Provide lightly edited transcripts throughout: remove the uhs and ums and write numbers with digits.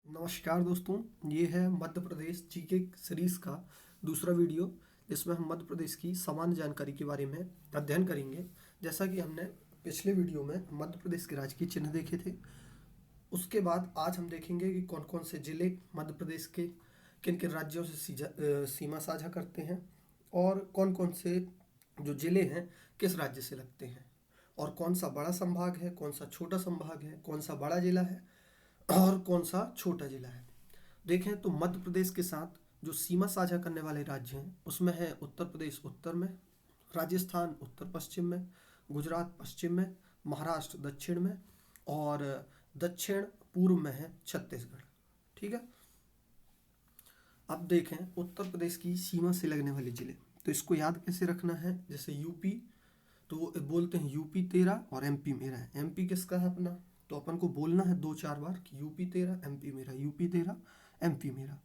नमस्कार दोस्तों, ये है मध्य प्रदेश जीके सीरीज का दूसरा वीडियो जिसमें हम मध्य प्रदेश की सामान्य जानकारी के बारे में अध्ययन करेंगे। जैसा कि हमने पिछले वीडियो में मध्य प्रदेश के राजकीय चिन्ह देखे थे, उसके बाद आज हम देखेंगे कि कौन कौन से जिले मध्य प्रदेश के किन किन राज्यों से सीमा साझा करते हैं और कौन कौन से जो जिले हैं किस राज्य से लगते हैं और कौन सा बड़ा संभाग है, कौन सा छोटा संभाग है, कौन सा बड़ा जिला है और कौन सा छोटा जिला है। देखें तो मध्य प्रदेश के साथ जो सीमा साझा करने वाले राज्य हैं उसमें है उत्तर प्रदेश उत्तर में, राजस्थान उत्तर पश्चिम में, गुजरात पश्चिम में, महाराष्ट्र दक्षिण में और दक्षिण पूर्व में है छत्तीसगढ़। ठीक है। अब देखें उत्तर प्रदेश की सीमा से लगने वाले जिले, तो इसको याद कैसे रखना है। जैसे यूपी, तो बोलते हैं यूपी तेरा और एमपी मेरा है। एमपी किसका है अपना, तो अपन को बोलना है 2-4 बार कि यूपी तेरा एमपी मेरा, यूपी तेरा एमपी मेरा।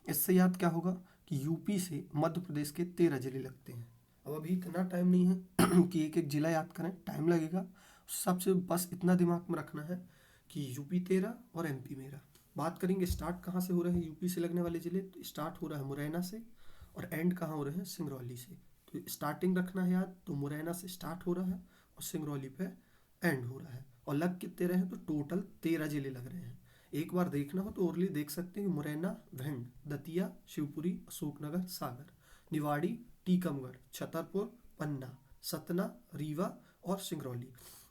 इससे याद क्या होगा कि यूपी से मध्य प्रदेश के 13 जिले लगते हैं। अब अभी इतना टाइम नहीं है कि एक एक जिला याद करें, टाइम लगेगा। सबसे बस इतना दिमाग में रखना है कि यूपी तेरा और एमपी मेरा। बात करेंगे स्टार्ट कहाँ से हो रहे हैं यूपी से लगने वाले जिले, तो स्टार्ट हो रहा है मुरैना से और एंड कहाँ हो रहे हैं, सिंगरौली से। तो स्टार्टिंग रखना है याद, तो मुरैना से स्टार्ट हो रहा है और सिंगरौली पे एंड हो रहा है। और लग कितने रहे हैं, तो टोटल 13 जिले लग रहे हैं। एक बार देखना हो तो ओरली देख सकते हैं कि मुरैना, भिंड, दतिया, शिवपुरी, अशोकनगर, सागर, निवाड़ी, टीकमगढ़, छतरपुर, पन्ना, सतना, रीवा और सिंगरौली।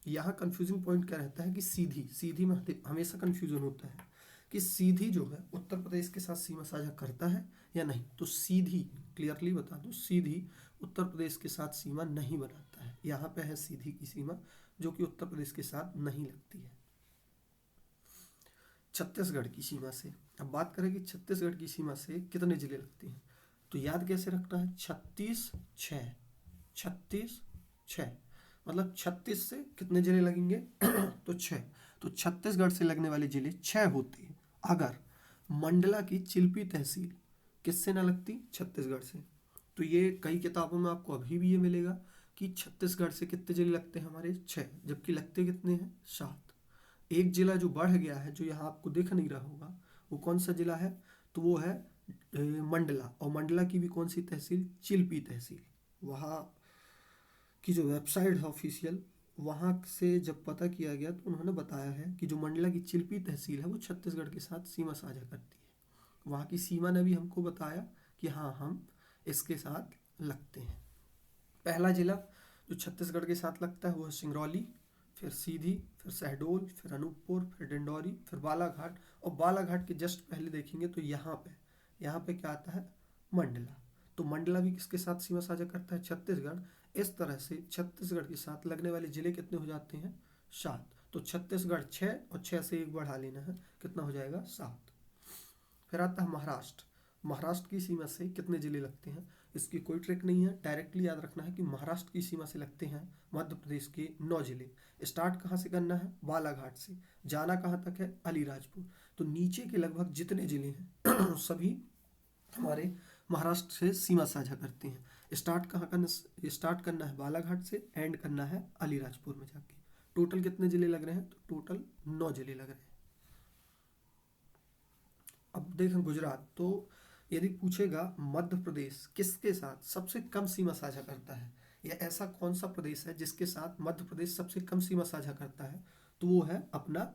यहाँ कंफ्यूजिंग पॉइंट क्या रहता है कि सीधी सीधी में हमेशा कंफ्यूजन होता है कि सीधी जो है उत्तर प्रदेश के साथ सीमा साझा करता है या नहीं। तो सीधी क्लियरली बता दूं, सीधी उत्तर प्रदेश के साथ सीमा नहीं बनाता है। यहाँ पे है सीधी की सीमा जो कि उत्तर प्रदेश के साथ नहीं लगती है। छत्तीसगढ़ की सीमा से अब बात करें कि छत्तीसगढ़ की सीमा से कितने जिले लगते हैं, तो याद कैसे रखना है, 36 6 36 6, मतलब 36 से कितने जिले लगेंगे तो 6। तो छत्तीसगढ़ से लगने वाले जिले 6 होते हैं अगर मंडला की चिल्पी तहसील किससे ना लगती, छत्तीसगढ़ से। तो ये कई किताबों में आपको अभी भी ये मिलेगा कि छत्तीसगढ़ से कितने जिले लगते हैं हमारे, 6, जबकि लगते कितने हैं, 7। एक जिला जो बढ़ गया है, जो यहाँ आपको दिख नहीं रहा होगा, वो कौन सा जिला है, तो वो है मंडला। और मंडला की भी कौन सी तहसील, चिल्पी तहसील। वहाँ की जो वेबसाइट है ऑफिशियल, वहाँ से जब पता किया गया तो उन्होंने बताया है कि जो मंडला की चिल्पी तहसील है वो छत्तीसगढ़ के साथ सीमा साझा करती है। वहाँ की सीमा ने भी हमको बताया कि हाँ हम इसके साथ लगते हैं। पहला जिला जो छत्तीसगढ़ के साथ लगता है वो है सिंगरौली, फिर सीधी, फिर शहडोल, फिर अनूपपुर, फिर डिंडौरी, फिर बालाघाट। और बालाघाट के जस्ट पहले देखेंगे तो यहाँ पे क्या आता है, मंडला। तो मंडला भी किसके साथ सीमा साझा करता है, छत्तीसगढ़। इस तरह से छत्तीसगढ़ के साथ लगने वाले जिले कितने हो जाते हैं, 7। तो छत्तीसगढ़ 6 और 6 से एक बढ़ा लेना है, कितना हो जाएगा, 7। फिर आता है महाराष्ट्र। महाराष्ट्र की सीमा से कितने जिले लगते हैं, इसकी कोई ट्रिक नहीं है, डायरेक्टली याद रखना है कि महाराष्ट्र की सीमा से लगते हैं मध्य प्रदेश के 9 जिले। स्टार्ट कहाँ से करना है, बालाघाट से, जाना कहाँ तक है, अलीराजपुर। तो नीचे के लगभग जितने जिले हैं सभी हमारे महाराष्ट्र से सीमा साझा करते हैं। स्टार्ट करना है बालाघाट से, एंड करना है अलीराजपुर में जाके। टोटल कितने जिले लग रहे हैं, तो टोटल 9 जिले लग रहे हैं। अब देखें गुजरात, तो यदि पूछेगा मध्य प्रदेश किसके साथ सबसे कम सीमा साझा करता है, या ऐसा कौन सा प्रदेश है जिसके साथ मध्य प्रदेश सबसे कम सीमा साझा करता है, तो वो है अपना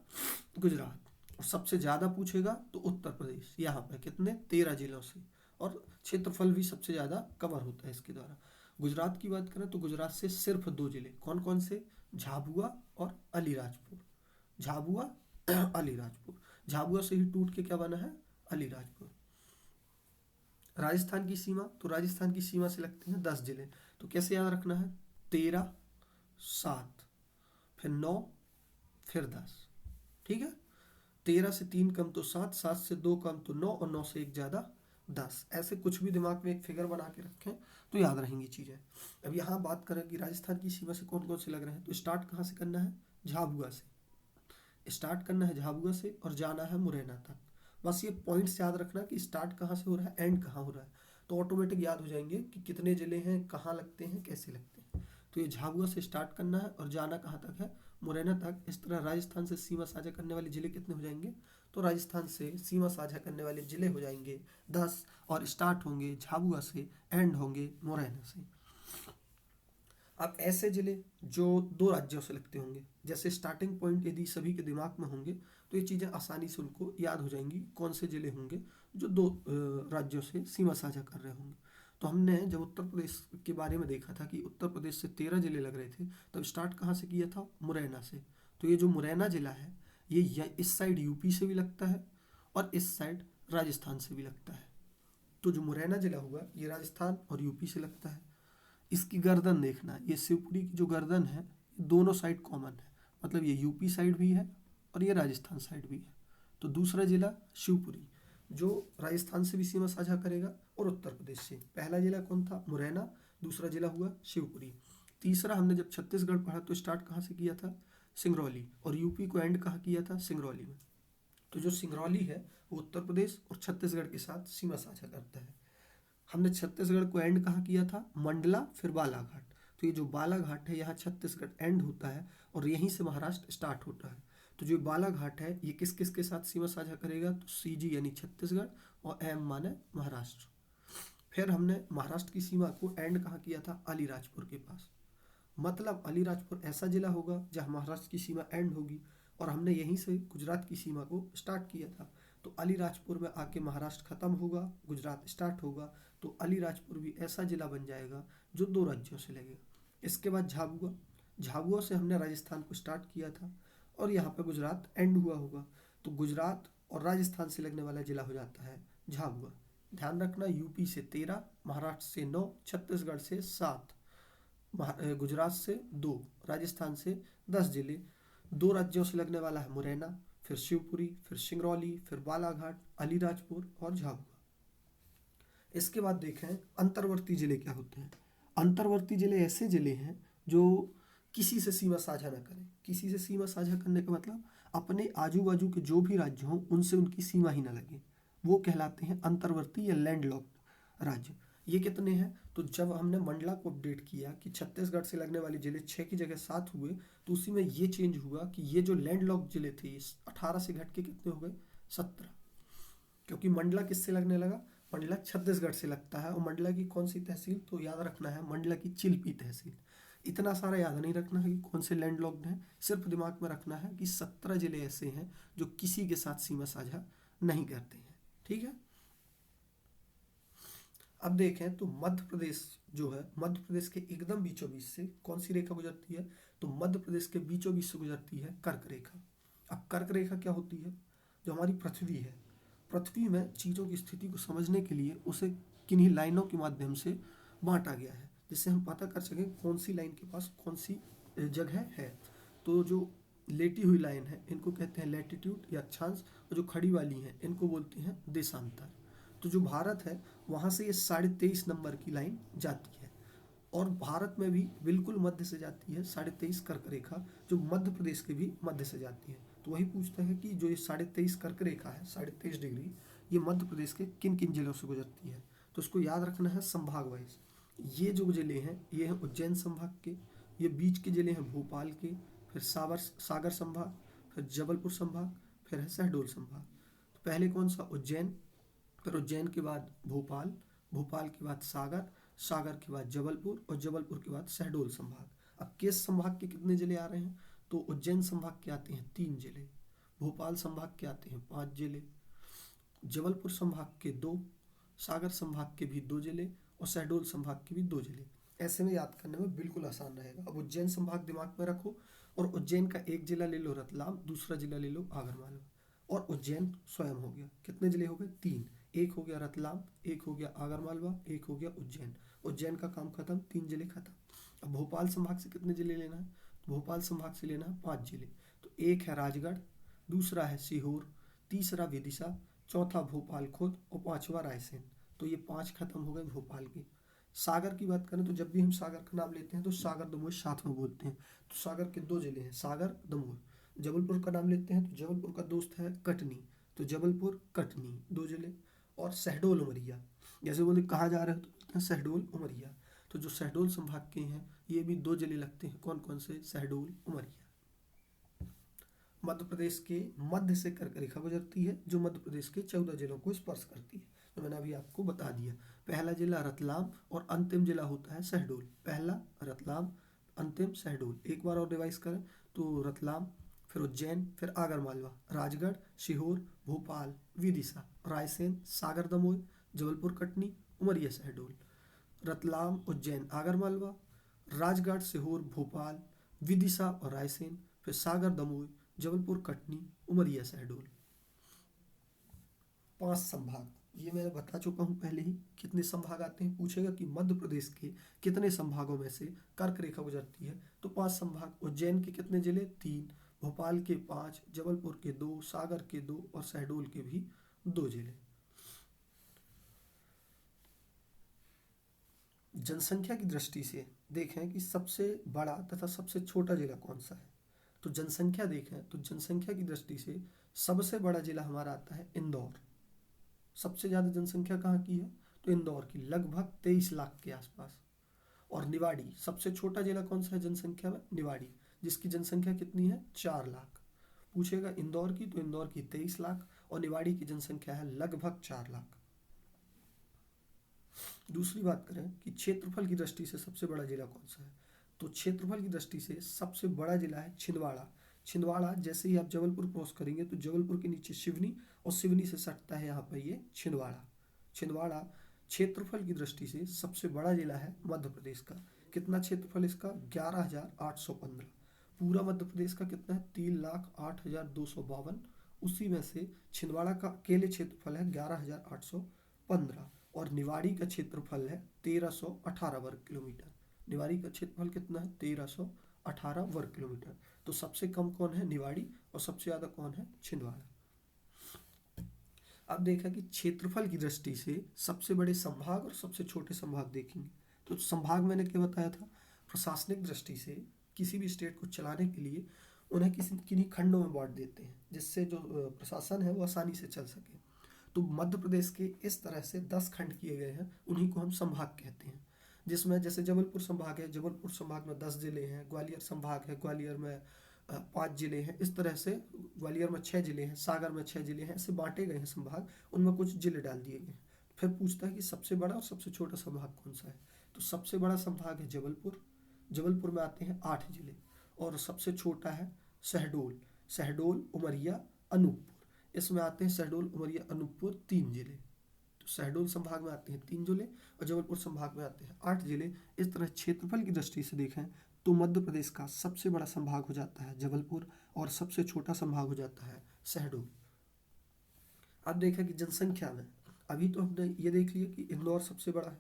गुजरात। और सबसे ज़्यादा पूछेगा तो उत्तर प्रदेश, यहाँ पे कितने, 13 जिलों से। और क्षेत्रफल भी सबसे ज़्यादा कवर होता है इसके द्वारा। गुजरात की बात करें तो गुजरात से सिर्फ 2 जिले, कौन कौन से, झाबुआ और अलीराजपुर। झाबुआ अलीराजपुर, झाबुआ से ही टूट के क्या बना है, अलीराजपुर। राजस्थान की सीमा, तो राजस्थान की सीमा से लगते हैं 10 जिले। तो कैसे याद रखना है, 13, 7, फिर 9, फिर 10। ठीक है। 13 से 3 कम तो 7, 7 से 2 कम तो 9 और 9 से 1 ज़्यादा 10। ऐसे कुछ भी दिमाग में एक फिगर बना के रखें तो याद रहेंगी चीज़ें। अब यहाँ बात करें कि राजस्थान की सीमा से कौन कौन से लग रहे हैं, तो स्टार्ट कहाँ से करना है, झाबुआ से। स्टार्ट करना है झाबुआ से और जाना है मुरैना तक। बस ये पॉइंट्स याद रखना कि स्टार्ट कहाँ से हो रहा है, एंड कहाँ हो रहा है, तो ऑटोमेटिक याद हो जाएंगे कि कितने जिले हैं, कहाँ लगते हैं, कैसे लगते हैं। तो ये झाबुआ से स्टार्ट करना है और जाना कहाँ तक है, मुरैना तक। इस तरह राजस्थान से सीमा साझा करने वाले जिले कितने हो जाएंगे, तो राजस्थान से सीमा साझा करने वाले जिले हो जाएंगे 10 और स्टार्ट होंगे झाबुआ से, एंड होंगे मुरैना से। अब ऐसे जिले जो दो राज्यों से लगते होंगे, जैसे स्टार्टिंग पॉइंट यदि सभी के दिमाग में होंगे तो ये चीज़ें आसानी से उनको याद हो जाएंगी कौन से जिले होंगे जो दो राज्यों से सीमा साझा कर रहे होंगे। तो हमने जब उत्तर प्रदेश के बारे में देखा था कि उत्तर प्रदेश से 13 जिले लग रहे थे, तब स्टार्ट कहाँ से किया था? मुरैना से। तो ये जो मुरैना जिला है ये इस साइड यूपी से भी लगता है और इस साइड राजस्थान से भी लगता है। तो जो मुरैना जिला हुआ ये राजस्थान और यूपी से लगता है। इसकी गर्दन देखना, ये शिवपुरी की जो गर्दन है दोनों साइड कॉमन है, मतलब ये यूपी साइड भी है और ये राजस्थान साइड भी है। तो दूसरा जिला शिवपुरी जो राजस्थान से भी सीमा साझा करेगा और उत्तर प्रदेश से। पहला जिला कौन था? मुरैना। दूसरा जिला हुआ शिवपुरी। तीसरा हमने जब छत्तीसगढ़ पढ़ा तो स्टार्ट कहाँ से किया था? सिंगरौली। और यूपी को एंड कहाँ किया था? सिंगरौली में। तो जो सिंगरौली है वो उत्तर प्रदेश और छत्तीसगढ़ के साथ सीमा साझा करता है। हमने छत्तीसगढ़ को एंड कहाँ किया था? मंडला, फिर बालाघाट। तो ये जो बालाघाट है यहाँ छत्तीसगढ़ एंड होता है और यहीं से महाराष्ट्र स्टार्ट होता है। तो जो बालाघाट है ये किस किस के साथ सीमा साझा करेगा? तो सीजी यानी छत्तीसगढ़ और एम माने महाराष्ट्र। फिर हमने महाराष्ट्र की सीमा को एंड कहाँ किया था? अलीराजपुर के पास। मतलब अलीराजपुर ऐसा जिला होगा जहाँ महाराष्ट्र की सीमा एंड होगी और हमने यहीं से गुजरात की सीमा को स्टार्ट किया था। तो अलीराजपुर में आके महाराष्ट्र खत्म होगा, गुजरात स्टार्ट होगा। तो अलीराजपुर भी ऐसा जिला बन जाएगा जो दो राज्यों से लगेगा। इसके बाद झाबुआ। झाबुआ से हमने राजस्थान को स्टार्ट किया था और यहाँ पे गुजरात एंड हुआ होगा। तो गुजरात और राजस्थान से लगने वाला जिला हो जाता है झाबुआ। ध्यान रखना, यूपी से 13, महाराष्ट्र से 9, छत्तीसगढ़ से 7, गुजरात से 2, राजस्थान से 10 जिले। दो राज्यों से लगने वाला है मुरैना, फिर शिवपुरी, फिर सिंगरौली, फिर बालाघाट, अलीराजपुर और झाबुआ। इसके बाद देखें अंतर्वर्ती जिले क्या होते हैं। अंतर्वर्ती जिले ऐसे जिले हैं जो किसी से सीमा साझा ना करें। किसी से सीमा साझा करने का मतलब अपने आजू बाजू के जो भी राज्य हों उनसे उनकी सीमा ही ना लगे, वो कहलाते हैं अंतर्वर्ती या लैंडलॉक्ड राज्य। ये कितने हैं? तो जब हमने मंडला को अपडेट किया कि छत्तीसगढ़ से लगने वाले जिले 6 की जगह 7 हुए, तो उसी में ये चेंज हुआ कि ये जो लैंडलॉक्ड जिले थे 18 से घट के कितने हो गए? 17। क्योंकि मंडला किससे लगने लगा? मंडला छत्तीसगढ़ से लगता है। और मंडला की कौन सी तहसील? तो याद रखना है मंडला की चिल्पी तहसील। इतना सारा याद नहीं रखना है कि कौन से लैंडलॉक्ड हैं, सिर्फ दिमाग में रखना है कि 17 जिले ऐसे हैं जो किसी के साथ सीमा साझा नहीं करते हैं। ठीक है। अब देखें तो मध्य प्रदेश जो है, मध्य प्रदेश के एकदम बीचों बीच से कौन सी रेखा गुजरती है? तो मध्य प्रदेश के बीचों बीच से गुजरती है कर्क रेखा। अब कर्क रेखा क्या होती है? जो हमारी पृथ्वी है, पृथ्वी में चीज़ों की स्थिति को समझने के लिए उसे किन्हीं लाइनों के माध्यम से बांटा गया है, जिससे हम पता कर सकें कौन सी लाइन के पास कौन सी जगह है। तो जो लेटी हुई लाइन है इनको कहते हैं लैटिट्यूड या अक्षांश, और जो खड़ी वाली हैं इनको बोलते हैं देशांतर। तो जो भारत है वहाँ से ये 23.5 नंबर की लाइन जाती है और भारत में भी बिल्कुल मध्य से जाती है 23.5 कर्क रेखा, जो मध्य प्रदेश के भी मध्य से जाती है। तो वही पूछता है कि जो ये 23.5 कर्क रेखा है 23.5 डिग्री, ये मध्य प्रदेश के किन किन जिलों से गुजरती है? तो उसको याद रखना है संभाग वाइज। ये जो जिले हैं ये हैं उज्जैन संभाग के, ये बीच के जिले हैं भोपाल के, फिर सागर संभाग, फिर जबलपुर संभाग, फिर है शहडोल संभाग। तो पहले कौन सा? उज्जैन, फिर उज्जैन के बाद भोपाल, भोपाल के बाद सागर, सागर के बाद जबलपुर और जबलपुर के बाद शहडोल संभाग। अब किस संभाग के कितने जिले आ रहे हैं? तो उज्जैन संभाग के आते हैं 3 जिले, भोपाल संभाग के आते हैं 5 जिले, जबलपुर संभाग के 2, सागर संभाग के भी 2 जिले और शहडोल संभाग के भी 2 जिले। ऐसे में याद करने में बिल्कुल आसान रहेगा। अब उज्जैन संभाग दिमाग में रखो और उज्जैन का एक जिला ले लो रतलाम, दूसरा जिला ले लो आगरमालवा, और उज्जैन स्वयं हो गया। कितने जिले हो गए? 3। एक हो गया रतलाम, एक हो गया आगरमालवा, एक हो गया उज्जैन। उज्जैन का काम खत्म, 3 जिले खत्म। अब भोपाल संभाग से कितने जिले लेना है? तो भोपाल संभाग से लेना है 5 जिले। तो एक है राजगढ़, दूसरा है सीहोर, तीसरा विदिशा, चौथा भोपाल खुद और पांचवा रायसेन। तो ये 5 खत्म हो गए भोपाल के। सागर की बात करें तो जब भी हम सागर का नाम लेते हैं तो सागर दमोह साथ में बोलते हैं। तो सागर के 2 जिले हैं, सागर दमोह। जबलपुर का नाम लेते हैं तो जबलपुर का दोस्त है कटनी, तो जबलपुर कटनी 2 जिले। और शहडोल उमरिया, जैसे बोले कहाँ जा रहे हो तो बोलते हैं शहडोल उमरिया। तो जो शहडोल संभाग के हैं ये भी 2 जिले लगते हैं। कौन कौन से? शहडोल उमरिया। मध्य प्रदेश के मध्य से कर्क रेखा गुजरती है जो मध्य प्रदेश के 14 जिलों को स्पर्श करती है। तो मैंने अभी आपको बता दिया। पहला जिला रतलाम और अंतिम जिला होता है शहडोल। पहला रतलाम, अंतिम शहडोल। एक बार और रिवाइज करें तो रतलाम, फिर उज्जैन, फिर आगरमालवा, राजगढ़, सीहोर, भोपाल, विदिशा, रायसेन, सागर दमोह, जबलपुर कटनी, उमरिया शहडोल। रतलाम, उज्जैन, आगरमालवा, राजगढ़, सीहोर, भोपाल, विदिशा और रायसेन, फिर सागर दमोह, जबलपुर कटनी, उमरिया शहडोल। 5 संभाग, ये मैं बता चुका हूँ पहले ही। कितने संभाग आते हैं पूछेगा कि मध्य प्रदेश के कितने संभागों में से कर्क रेखा गुजरती है, तो 5 संभाग। उज्जैन के कितने जिले? 3, भोपाल के 5, जबलपुर के 2, सागर के 2 और शहडोल के भी 2 जिले। जनसंख्या की दृष्टि से देखें कि सबसे बड़ा तथा सबसे छोटा जिला कौन सा है। तो जनसंख्या देखें तो जनसंख्या की दृष्टि से सबसे बड़ा जिला हमारा आता है इंदौर। सबसे ज़्यादा जनसंख्या कहाँ की है? तो इंदौर की, लगभग 23 लाख के आसपास। और निवाड़ी, सबसे छोटा जिला कौन सा है जनसंख्या में? निवाड़ी, जिसकी जनसंख्या कितनी है? 4 लाख। पूछेगा इंदौर की, तो इंदौर की 23 लाख और निवाड़ी की जनसंख्या है लगभग 4 लाख। दूसरी बात करें कि क्षेत्रफल की दृष्टि से सबसे बड़ा जिला कौन सा है, तो क्षेत्रफल की दृष्टि से सबसे बड़ा जिला है छिंदवाड़ा। छिंदवाड़ा, जैसे ही आप जबलपुर क्रॉस करेंगे तो जबलपुर के नीचे सिवनी और सिवनी से सटता है यहाँ पर ये छिंदवाड़ा। छिंदवाड़ा क्षेत्रफल की दृष्टि से सबसे बड़ा जिला है मध्य प्रदेश का। कितना क्षेत्रफल इसका? 11,815। पूरा मध्य प्रदेश का कितना है? 3,08,252। उसी में से छिंदवाड़ा का अकेले क्षेत्रफल है 11,815 और निवाड़ी का क्षेत्रफल है 1,318 वर्ग किलोमीटर। निवाड़ी का क्षेत्रफल कितना है? 1,318 वर्ग किलोमीटर। तो सबसे कम कौन है? निवाड़ी। और सबसे ज़्यादा कौन है? छिंदवाड़ा। अब देखा कि क्षेत्रफल की दृष्टि से सबसे बड़े संभाग और सबसे छोटे संभाग देखेंगे। तो संभाग मैंने क्या बताया था? प्रशासनिक दृष्टि से किसी भी स्टेट को चलाने के लिए उन्हें किन्हीं खंडों में बांट देते हैं, जिससे जो प्रशासन है वो आसानी से चल सके। तो मध्य प्रदेश के इस तरह से 10 खंड किए गए हैं, उन्हीं को हम संभाग कहते हैं। जिसमें जैसे जबलपुर संभाग है, जबलपुर संभाग में 10 जिले हैं। ग्वालियर संभाग है, ग्वालियर में 5 जिले हैं। इस तरह से ग्वालियर में 6 जिले हैं, सागर में 6 जिले हैं। ऐसे बांटे गए हैं संभाग, उनमें कुछ जिले डाल दिए गए हैं। फिर पूछता है कि सबसे बड़ा और सबसे छोटा संभाग कौन सा है, तो सबसे बड़ा संभाग है जबलपुर। जबलपुर में आते हैं 8 जिले। और सबसे छोटा है शहडोल। शहडोल, उमरिया, अनूपपुर, इसमें आते हैं शहडोल, उमरिया, अनूपपुर 3 जिले। तो शहडोल संभाग में आते हैं 3 जिले और जबलपुर संभाग में आते हैं 8 जिले। इस तरह क्षेत्रफल की दृष्टि से देखें तो मध्य प्रदेश का सबसे बड़ा संभाग हो जाता है जबलपुर और सबसे छोटा संभाग हो जाता है शहडोल। अब देखा कि जनसंख्या में, अभी तो हमने ये देख लिया कि इंदौर सबसे बड़ा है।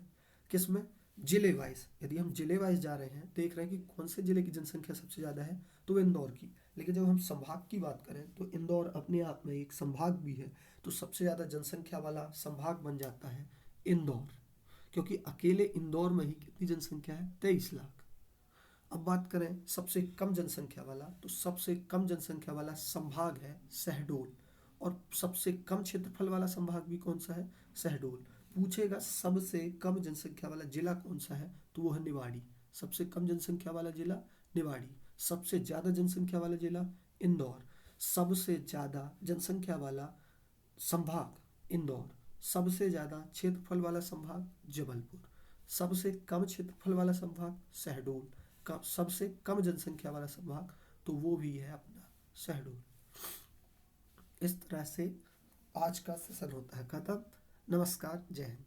किसमें? जिले वाइज। यदि हम जिले वाइज जा रहे हैं, देख रहे हैं कि कौन से जिले की जनसंख्या सबसे ज़्यादा है, तो इंदौर की। लेकिन जब हम संभाग की बात करें तो इंदौर अपने आप में एक संभाग भी है, तो सबसे ज़्यादा जनसंख्या वाला संभाग बन जाता है इंदौर, क्योंकि अकेले इंदौर में ही कितनी जनसंख्या है? 23 लाख। अब बात करें सबसे कम जनसंख्या वाला, तो सबसे कम जनसंख्या वाला संभाग है शहडोल। और सबसे कम क्षेत्रफल वाला संभाग भी कौन सा है? शहडोल। पूछेगा सबसे कम जनसंख्या वाला जिला कौन सा है, तो वो है निवाड़ी। सबसे कम जनसंख्या वाला जिला निवाड़ी। सबसे ज़्यादा जनसंख्या वाला जिला इंदौर। सबसे ज़्यादा जनसंख्या वाला संभाग इंदौर। सबसे ज़्यादा क्षेत्रफल वाला संभाग जबलपुर। सबसे कम क्षेत्रफल वाला संभाग शहडोल। सबसे कम जनसंख्या वाला संभाग, तो वो भी है अपना शहडोल। इस तरह से आज का सेशन होता है खत्म। नमस्कार, जय हिंद।